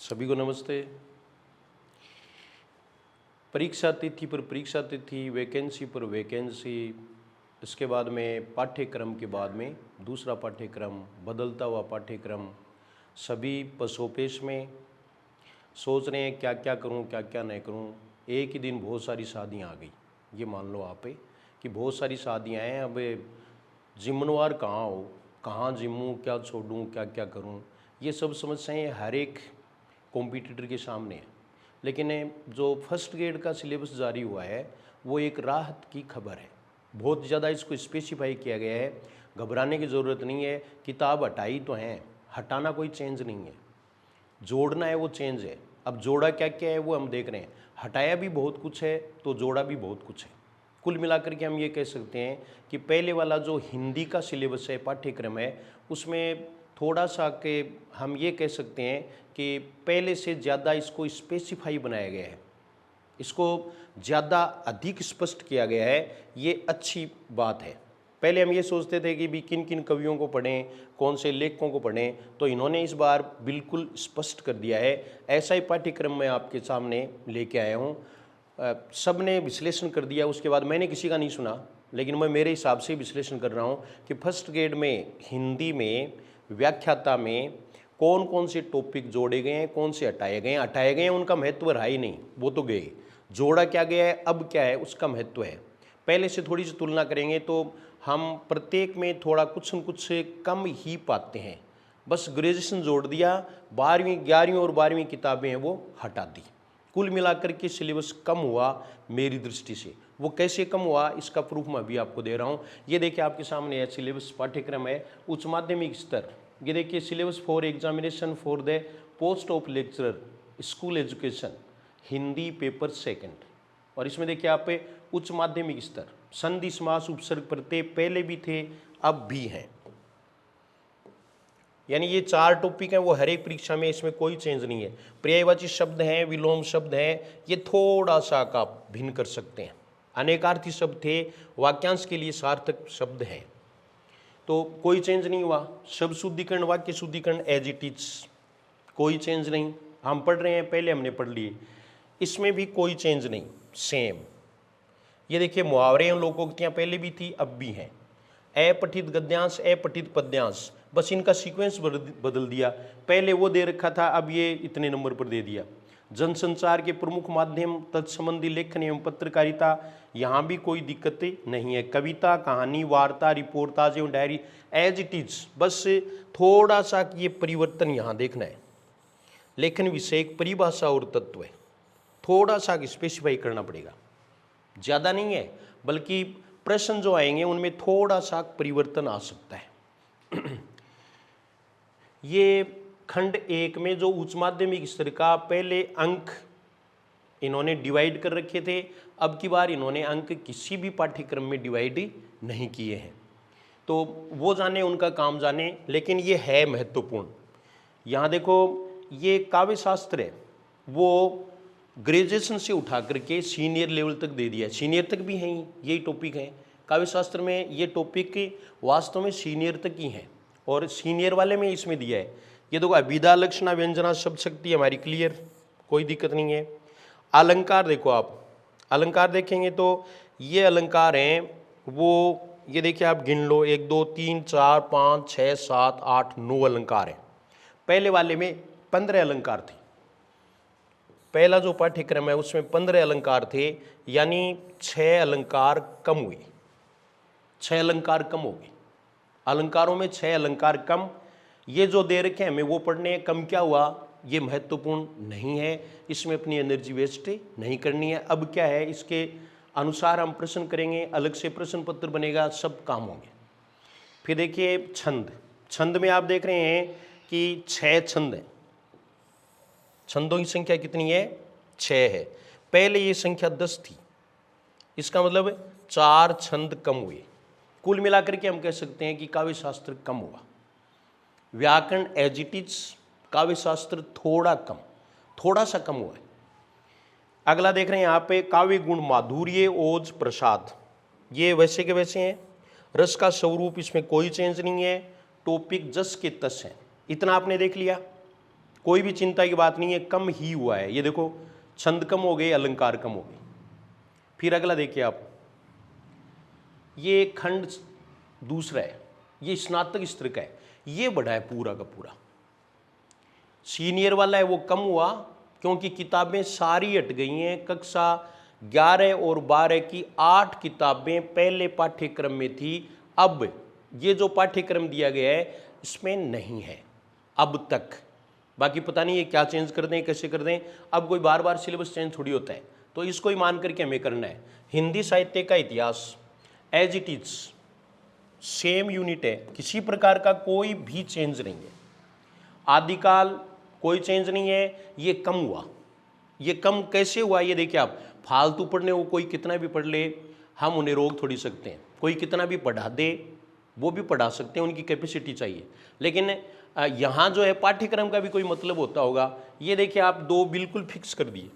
सभी को नमस्ते। परीक्षा तिथि पर परीक्षा तिथि, वैकेंसी पर वैकेंसी, इसके बाद में पाठ्यक्रम के बाद में दूसरा पाठ्यक्रम, बदलता हुआ पाठ्यक्रम, सभी पसोपेश में सोच रहे हैं क्या क्या करूं, क्या क्या नहीं करूं। एक ही दिन बहुत सारी शादियां आ गई। ये मान लो आप कि बहुत सारी शादियां हैं। अब जिम्मेवार कहाँ हो, कहाँ जिम्मूँ, क्या छोड़ूं, क्या क्या करूं, ये सब समस्याएं हर एक कॉम्पिटिटर के सामने है। लेकिन जो फर्स्ट ग्रेड का सिलेबस जारी हुआ है वो एक राहत की खबर है। बहुत ज़्यादा इसको स्पेसिफाई किया गया है। घबराने की ज़रूरत नहीं है। किताब हटाई तो हैं, हटाना कोई चेंज नहीं है, जोड़ना है वो चेंज है। अब जोड़ा क्या क्या है वो हम देख रहे हैं। हटाया भी बहुत कुछ है तो जोड़ा भी बहुत कुछ है। कुल मिलाकर के हम ये कह सकते हैं कि पहले वाला जो हिंदी का सिलेबस है, पाठ्यक्रम है, उसमें थोड़ा सा के हम ये कह सकते हैं कि पहले से ज़्यादा इसको स्पेसिफाई बनाया गया है, इसको ज़्यादा अधिक स्पष्ट किया गया है। ये अच्छी बात है। पहले हम ये सोचते थे कि भी किन किन कवियों को पढ़ें, कौन से लेखकों को पढ़ें, तो इन्होंने इस बार बिल्कुल स्पष्ट कर दिया है। ऐसा ही पाठ्यक्रम मैं आपके सामने लेके आया हूँ। सब ने विश्लेषण कर दिया, उसके बाद मैंने किसी का नहीं सुना, लेकिन मैं मेरे हिसाब से विश्लेषण कर रहा हूँ कि फर्स्ट ग्रेड में हिंदी में व्याख्याता में कौन कौन से टॉपिक जोड़े गए हैं, कौन से हटाए गए हैं। हटाए गए हैं उनका महत्व रहा ही नहीं, वो तो गए। जोड़ा क्या गया है, अब क्या है, उसका महत्व है। पहले से थोड़ी सी तुलना करेंगे तो हम प्रत्येक में थोड़ा कुछ न कुछ कम ही पाते हैं। बस ग्रेजुएशन जोड़ दिया, 12वीं 11वीं और 12वीं किताबें हैं वो हटा दी। कुल मिलाकर के सिलेबस कम हुआ मेरी दृष्टि से। वो कैसे कम हुआ इसका प्रूफ मैं अभी आपको दे रहा हूँ। ये देखिए आपके सामने है, सिलेबस पाठ्यक्रम है उच्च माध्यमिक स्तर। ये देखिए syllabus for examination for the post of lecturer school education, Hindi paper second. और इसमें देखिए आप उच्च माध्यमिक स्तर, संधि समास उपसर्ग प्रत्यय पहले भी थे अब भी हैं। यानी ये 4 टॉपिक हैं, वो हर एक परीक्षा में, इसमें कोई चेंज नहीं है। पर्यायवाची शब्द हैं, विलोम शब्द हैं, ये थोड़ा सा का भिन्न कर सकते हैं। अनेकार्थी शब्द थे, वाक्यांश के लिए सार्थक शब्द हैं, तो कोई चेंज नहीं हुआ। शब्द शुद्धिकरण, वाक्य शुद्धिकरण एज इट इज, कोई चेंज नहीं। हम पढ़ रहे हैं, पहले हमने पढ़ लिए, इसमें भी कोई चेंज नहीं, सेम। ये देखिए मुहावरे और लोकोक्तियाँ पहले भी थी अब भी हैं। अपठित गद्यांश, अपठित पद्यांश, बस इनका सीक्वेंस बदल दिया। पहले वो दे रखा था, अब ये इतने नंबर पर दे दिया। जनसंचार के प्रमुख माध्यम, तत्संबंधी लेखन एवं पत्रकारिता, यहाँ भी कोई दिक्कत नहीं है। कविता, कहानी, वार्ता, रिपोर्टाज एवं डायरी एज इट इज। बस थोड़ा सा ये परिवर्तन यहाँ देखना है। लेखन विषय, परिभाषा और तत्व है, थोड़ा सा स्पेसिफाई करना पड़ेगा। ज़्यादा नहीं है, बल्कि प्रश्न जो आएंगे उनमें थोड़ा सा परिवर्तन आ सकता है। ये खंड 1 में जो उच्च माध्यमिक स्तर का पहले अंक इन्होंने डिवाइड कर रखे थे, अब की बार इन्होंने अंक किसी भी पाठ्यक्रम में डिवाइड नहीं किए हैं। तो वो जाने, उनका काम जाने, लेकिन ये है महत्वपूर्ण। यहाँ देखो ये काव्य शास्त्र है, वो ग्रेजुएशन से उठा करके सीनियर लेवल तक दे दिया। सीनियर तक भी हैं, यही टॉपिक है काव्य शास्त्र में। ये टॉपिक वास्तव में सीनियर तक ही हैं, और सीनियर वाले में इसमें दिया है। ये देखो अभिधा, लक्षणा, व्यंजना, शब्द शक्ति हमारी क्लियर, कोई दिक्कत नहीं है। अलंकार देखो आप, अलंकार देखेंगे तो ये अलंकार हैं वो, ये देखिए आप गिन लो, 1 2 3 4 5 6 7 8 9 अलंकार हैं। पहले वाले में 15 अलंकार थे। पहला जो पाठ्यक्रम है उसमें 15 अलंकार थे, यानी 6 अलंकार कम हुए, 6 अलंकार कम हो गए। अलंकारों में 6 अलंकार कम। ये जो दे रखे हैं हमें वो पढ़ने हैं, कम क्या हुआ ये महत्वपूर्ण नहीं है, इसमें अपनी एनर्जी वेस्ट नहीं करनी है। अब क्या है, इसके अनुसार हम प्रश्न करेंगे, अलग से प्रश्न पत्र बनेगा, सब काम होंगे। फिर देखिए छंद, छंद में आप देख रहे हैं कि 6 छंद हैं। छंदों की संख्या कितनी है, 6 है। पहले ये संख्या 10 थी, इसका मतलब 4 छंद कम हुए। कुल मिलाकर के हम कह सकते हैं कि काव्य शास्त्र कम हुआ। व्याकरण एज इट इज, काव्य शास्त्र थोड़ा कम, थोड़ा सा कम हुआ है। अगला देख रहे हैं यहाँ पे काव्य गुण, माधुर्य, ओज, प्रसाद, ये वैसे के वैसे हैं। रस का स्वरूप, इसमें कोई चेंज नहीं है। टॉपिक जस के तस है, इतना आपने देख लिया। कोई भी चिंता की बात नहीं है, कम ही हुआ है। ये देखो छंद कम हो गए, अलंकार कम हो गए। फिर अगला देखिए आप, ये खंड दूसरा है, ये स्नातक स्तर का है, ये बढ़ा है पूरा का पूरा। सीनियर वाला है वो कम हुआ क्योंकि किताबें सारी हट गई हैं। कक्षा 11 और 12 की 8 किताबें पहले पाठ्यक्रम में थी, अब ये जो पाठ्यक्रम दिया गया है इसमें नहीं है अब तक। बाकी पता नहीं ये क्या चेंज कर दें, कैसे कर दें। अब कोई बार बार सिलेबस चेंज थोड़ी होता है, तो इसको ही मान करके हमें करना है। हिंदी साहित्य का इतिहास as it is same unit है, किसी प्रकार का कोई भी चेंज नहीं है। आदिकाल कोई चेंज नहीं है, ये कम हुआ। ये कम कैसे हुआ ये देखिए आप, फालतू पढ़ने वो कोई कितना भी पढ़ ले, हम उन्हें रोक थोड़ी सकते हैं। कोई कितना भी पढ़ा दे वो भी पढ़ा सकते हैं, उनकी कैपेसिटी चाहिए। लेकिन यहाँ जो है पाठ्यक्रम का भी कोई मतलब होता होगा। ये देखिए आप 2 बिल्कुल फिक्स कर दिए।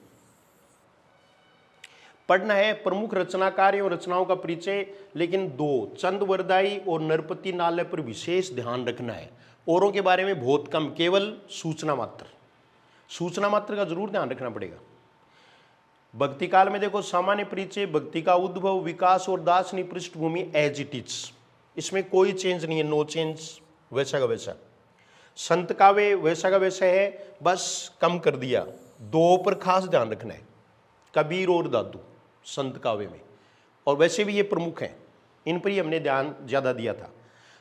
पढ़ना है प्रमुख रचनाकार एवं रचनाओं का परिचय, लेकिन 2 चंद वरदाई और नरपति नालय पर विशेष ध्यान रखना है। औरों के बारे में बहुत कम, केवल सूचना मात्र। सूचना मात्र का जरूर ध्यान रखना पड़ेगा। भक्ति काल में देखो सामान्य परिचय, भक्ति का उद्भव, विकास और दार्शनिक पृष्ठभूमि एज इट इज, इसमें कोई चेंज नहीं है, नो चेंज, वैसा का वैसा। संत काव्य वैसा का वैसा है, बस कम कर दिया। 2 पर खास ध्यान रखना है, कबीर और दादू संत काव्य में, और वैसे भी ये प्रमुख हैं, इन पर ही हमने ध्यान ज़्यादा दिया था।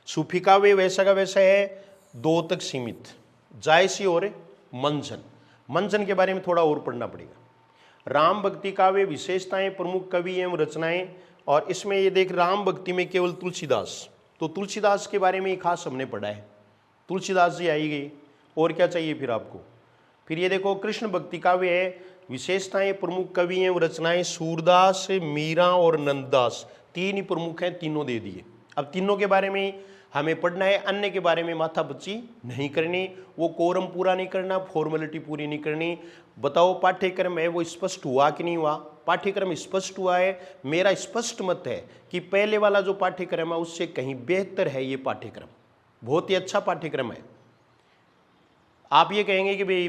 सूफी काव्य वैसा का वैसा है, 2 तक सीमित, जायसी और मंजन। मंजन के बारे में थोड़ा और पढ़ना पड़ेगा। राम भक्ति काव्य विशेषताएं, प्रमुख कवि एवं रचनाएं, और इसमें ये देख राम भक्ति में केवल तुलसीदास, तो तुलसीदास के बारे में खास हमने पढ़ा है, तुलसीदास जी आई गई, और क्या चाहिए फिर आपको। फिर ये देखो कृष्ण भक्ति काव्य है, विशेषताएं, प्रमुख कवि एवं रचनाएं, सूरदास, मीरा और नंददास, 3 ही प्रमुख हैं, तीनों दे दिए। अब तीनों के बारे में हमें पढ़ना है, अन्य के बारे में माथापच्ची नहीं करनी, वो कोरम पूरा नहीं करना, फॉर्मेलिटी पूरी नहीं करनी। बताओ पाठ्यक्रम है वो स्पष्ट हुआ कि नहीं हुआ। पाठ्यक्रम स्पष्ट हुआ है, मेरा स्पष्ट मत है कि पहले वाला जो पाठ्यक्रम है उससे कहीं बेहतर है ये पाठ्यक्रम, बहुत ही अच्छा पाठ्यक्रम है। आप ये कहेंगे कि भाई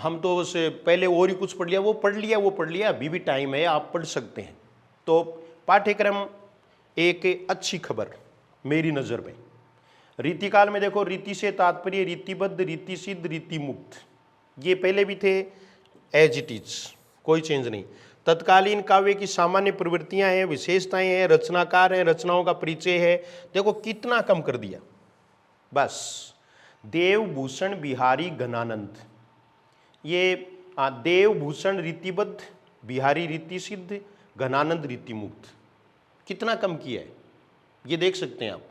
हम तो उससे पहले और ही कुछ पढ़ लिया, वो पढ़ लिया, अभी भी टाइम है, आप पढ़ सकते हैं। तो पाठ्यक्रम एक अच्छी खबर मेरी नज़र में। रीतिकाल में देखो रीति से तात्पर्य रीतिबद्ध, रीति सिद्ध, रीति मुक्त, ये पहले भी थे, एज इट इज, कोई चेंज नहीं। तत्कालीन काव्य की सामान्य प्रवृत्तियां हैं, विशेषताएं हैं, रचनाकार हैं, रचनाओं का परिचय है। देखो कितना कम कर दिया, बस देवभूषण बिहारी घनानंद, ये देवभूषण रीतिबद्ध, बिहारी रीति सिद्ध, घनानंद रीति मुक्त, कितना कम किया है ये देख सकते हैं आप।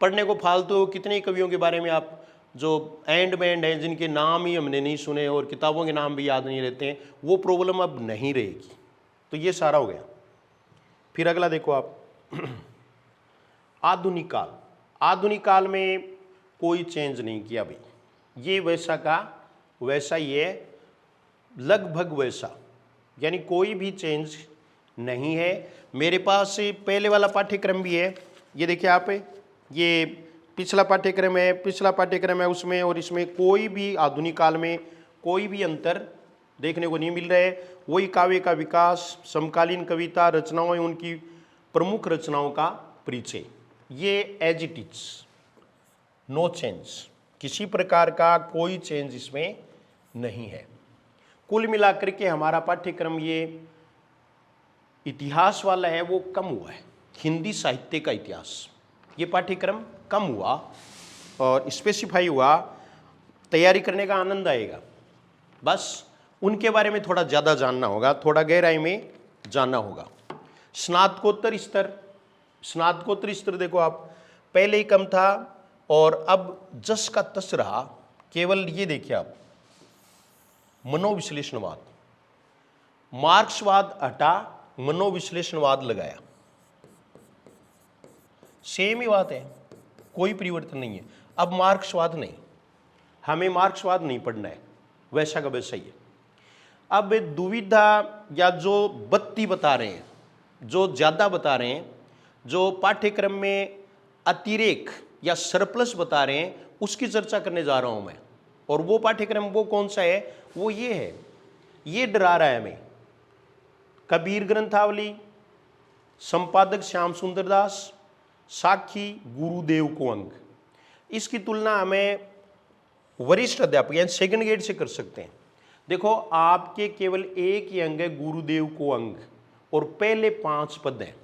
पढ़ने को फालतू कितने कवियों के बारे में आप जो एंड बैंड हैं, जिनके नाम ही हमने नहीं सुने और किताबों के नाम भी याद नहीं रहते हैं, वो प्रॉब्लम अब नहीं रहेगी। तो ये सारा हो गया। फिर अगला देखो आप आधुनिक काल। आधुनिक काल में कोई चेंज नहीं किया भाई, ये वैसा का वैसा ही है, लगभग वैसा, यानी कोई भी चेंज नहीं है। मेरे पास पहले वाला पाठ्यक्रम भी है, ये देखिए आप, ये पिछला पाठ्यक्रम है उसमें और इसमें कोई भी आधुनिक काल में कोई भी अंतर देखने को नहीं मिल रहा है। वही काव्य का विकास, समकालीन कविता, रचनाओं, उनकी प्रमुख रचनाओं का परिचय, ये as it is, no change, किसी प्रकार का कोई चेंज इसमें नहीं है। कुल मिलाकर के हमारा पाठ्यक्रम ये इतिहास वाला है वो कम हुआ है, हिंदी साहित्य का इतिहास, ये पाठ्यक्रम कम हुआ और स्पेसिफाई हुआ। तैयारी करने का आनंद आएगा, बस उनके बारे में थोड़ा ज़्यादा जानना होगा, थोड़ा गहराई में जानना होगा। स्नातकोत्तर स्तर देखो आप, पहले ही कम था और अब जस का तस रहा। केवल ये देखिए आप, मनोविश्लेषणवाद, मार्क्सवाद हटा, मनोविश्लेषणवाद लगाया, सेम ही बात है, कोई परिवर्तन नहीं है। अब मार्क्सवाद नहीं, हमें मार्क्सवाद नहीं पढ़ना है, वैसा का वैसा ही है। अब दुविधा या जो बत्ती बता रहे हैं, जो ज़्यादा बता रहे हैं, जो पाठ्यक्रम में अतिरेक या सरप्लस बता रहे हैं, उसकी चर्चा करने जा रहा हूं मैं। और वो पाठ्यक्रम वो कौन सा है, वो ये है, ये डरा रहा है हमें। कबीर ग्रंथावली, संपादक श्याम सुंदर दास, साखी गुरुदेव को अंग, इसकी तुलना हमें वरिष्ठ अध्यापक यानी सेकंड ग्रेड से कर सकते हैं। देखो आपके केवल एक ही अंग है गुरुदेव को अंग और पहले 5 पद हैं,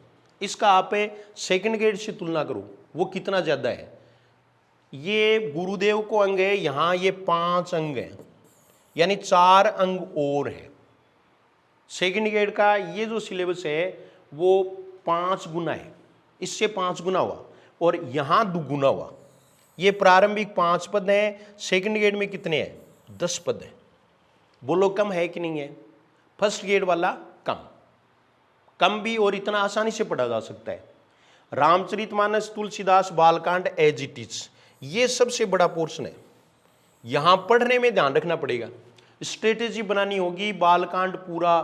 इसका आप सेकंड ग्रेड से तुलना करो वो कितना ज्यादा है। ये गुरुदेव को अंग है, यहां ये 5 अंग है, यानी 4 अंग और है। सेकंड ग्रेड का ये जो सिलेबस है वो 5 गुना है, इससे 5 गुना हुआ और यहां 2 गुना हुआ। ये प्रारंभिक 5 पद हैं, सेकंड ग्रेड में कितने हैं, 10 पद हैं। बोलो कम है कि नहीं है। फर्स्ट ग्रेड वाला कम भी और इतना आसानी से पढ़ा जा सकता है। Ramcharitmanas, Tulsidas, Balkand as it is, ये सबसे बड़ा पोर्शन है। यहां पढ़ने में ध्यान रखना पड़ेगा, स्ट्रेटेजी बनानी होगी। बालकांड पूरा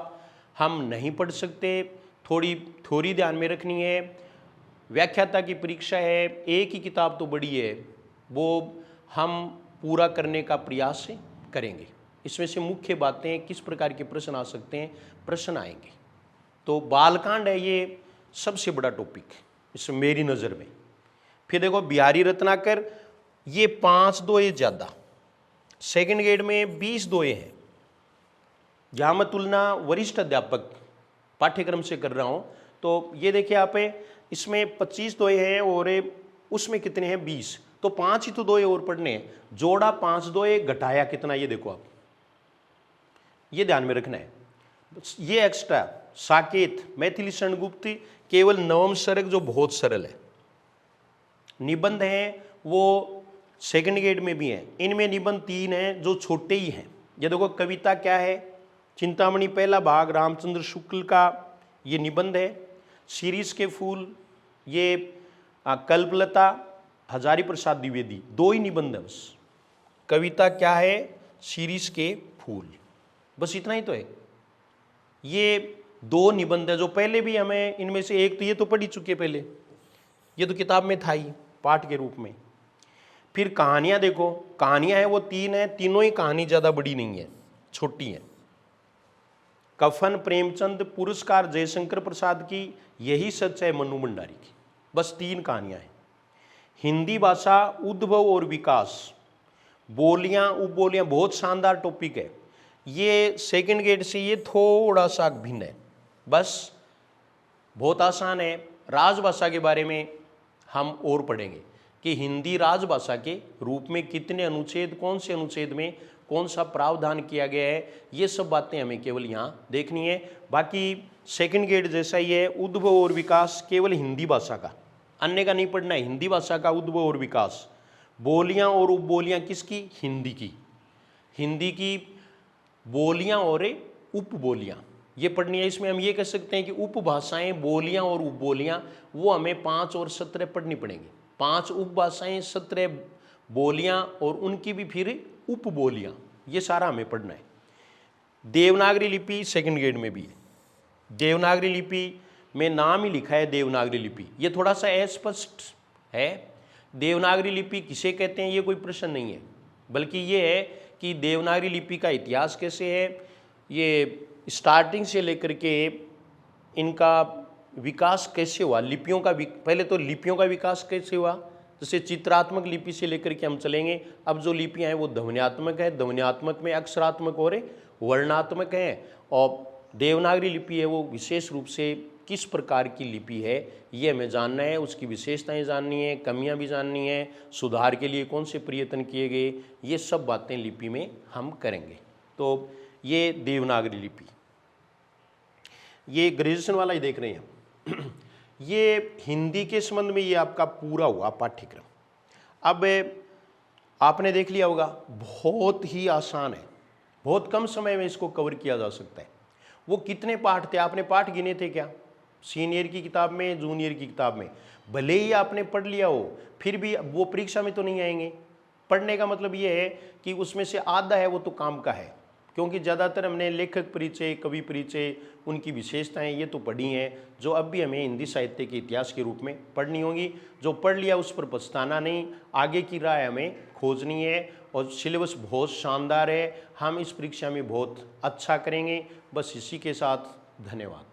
हम नहीं पढ़ सकते, थोड़ी ध्यान में रखनी है। व्याख्याता की परीक्षा है, एक ही किताब तो बड़ी है, वो हम पूरा करने का प्रयास करेंगे। इसमें से मुख्य बातें किस प्रकार के प्रश्न आ सकते हैं, प्रश्न आएंगे। तो बालकांड है ये सबसे बड़ा टॉपिक इसमें मेरी नज़र में। फिर देखो बिहारी रत्नाकर, ये 5 दोए ज़्यादा, सेकंड ग्रेड में 20 दोए हैं। जहाँ मैं तुलना वरिष्ठ अध्यापक पाठ्यक्रम से कर रहा हूँ, तो ये देखिए आप, इसमें 25 दोए हैं और उसमें कितने हैं, 20, तो 5 ही तो दोए और पढ़ने हैं। जोड़ा 5 दोए, घटाया कितना, ये देखो आप, ये ध्यान में रखना है। ये एक्स्ट्रा साकेत, मैथिली शरणगुप्त, केवल नवम सर्ग जो बहुत सरल है। निबंध हैं वो सेकंड ग्रेड में भी हैं, इनमें निबंध 3 हैं जो छोटे ही हैं। ये देखो कविता क्या है, चिंतामणि पहला भाग रामचंद्र शुक्ल का ये निबंध है। शीरीष के फूल, ये कल्पलता, हजारी प्रसाद द्विवेदी, 2 ही निबंध है बस। कविता क्या है, शीरीष के फूल, बस इतना ही तो है। ये 2 निबंध है जो पहले भी हमें, इनमें से एक तो ये तो पढ़ ही चुके पहले, ये तो किताब में था ही पाठ के रूप में। फिर कहानियां देखो, कहानियां हैं वो 3 हैं, तीनों ही कहानी ज़्यादा बड़ी नहीं है, छोटी है। कफन प्रेमचंद, पुरस्कार जयशंकर प्रसाद की, यही सच है मनु भंडारी की, बस 3 कहानियां हैं। हिंदी भाषा, उद्भव और विकास, बोलियां उपबोलियां, बहुत शानदार टॉपिक है। ये सेकंड ग्रेड से ये थोड़ा सा भिन्न है, बस बहुत आसान है। राजभाषा के बारे में हम और पढ़ेंगे कि हिंदी राजभाषा के रूप में कितने अनुच्छेद, कौन से अनुच्छेद में कौन सा प्रावधान किया गया है, ये सब बातें हमें केवल यहाँ देखनी है। बाकी सेकंड ग्रेड जैसा ही है, उद्भव और विकास केवल हिंदी भाषा का, अन्य का नहीं पढ़ना है, हिंदी भाषा का उद्भव और विकास। बोलियां और उपबोलियां किसकी, हिंदी की, हिंदी की बोलियां और उपबोलियां ये पढ़नी है। इसमें हम ये कह सकते हैं कि उपभाषाएं, बोलियां और उपबोलियां वो हमें 5 और 17 पढ़नी पड़ेंगी। 5 उपभाषाएं, 17 बोलियां और उनकी भी फिर उपबोलियां, ये सारा हमें पढ़ना है। देवनागरी लिपि सेकंड ग्रेड में भी है। देवनागरी लिपि में नाम ही लिखा है देवनागरी लिपि, ये थोड़ा सा अस्पष्ट है। देवनागरी लिपि किसे कहते हैं ये कोई प्रश्न नहीं है, बल्कि ये है कि देवनागरी लिपि का इतिहास कैसे है, ये स्टार्टिंग से लेकर के इनका विकास कैसे हुआ, लिपियों का पहले तो लिपियों का विकास कैसे हुआ, जैसे चित्रात्मक लिपि से लेकर के हम चलेंगे। अब जो लिपियां हैं वो ध्वन्यात्मक है, ध्वन्यात्मक में अक्षरात्मक और वर्णात्मक हैं, और देवनागरी लिपि है वो विशेष रूप से किस प्रकार की लिपि है ये हमें जानना है, उसकी विशेषताएं जाननी है, कमियां भी जाननी है, सुधार के लिए कौन से प्रयत्न किए गए, ये सब बातें लिपि में हम करेंगे। तो ये देवनागरी लिपि, ये ग्रेजुएशन वाला ही देख रहे हैं। ये हिंदी के संबंध में ये आपका पूरा हुआ पाठ्यक्रम। अब आपने देख लिया होगा, बहुत ही आसान है, बहुत कम समय में इसको कवर किया जा सकता है। वो कितने पाठ थे, आपने पाठ गिने थे क्या सीनियर की किताब में, जूनियर की किताब में? भले ही आपने पढ़ लिया हो, फिर भी वो परीक्षा में तो नहीं आएंगे। पढ़ने का मतलब ये है कि उसमें से आधा है वो तो काम का है, क्योंकि ज़्यादातर हमने लेखक परिचय, कवि परिचय, उनकी विशेषताएं ये तो पढ़ी हैं, जो अब भी हमें हिंदी साहित्य के इतिहास के रूप में पढ़नी होगी। जो पढ़ लिया उस पर पछताना नहीं, आगे की राह हमें खोजनी है। और सिलेबस बहुत शानदार है, हम इस परीक्षा में बहुत अच्छा करेंगे। बस इसी के साथ धन्यवाद।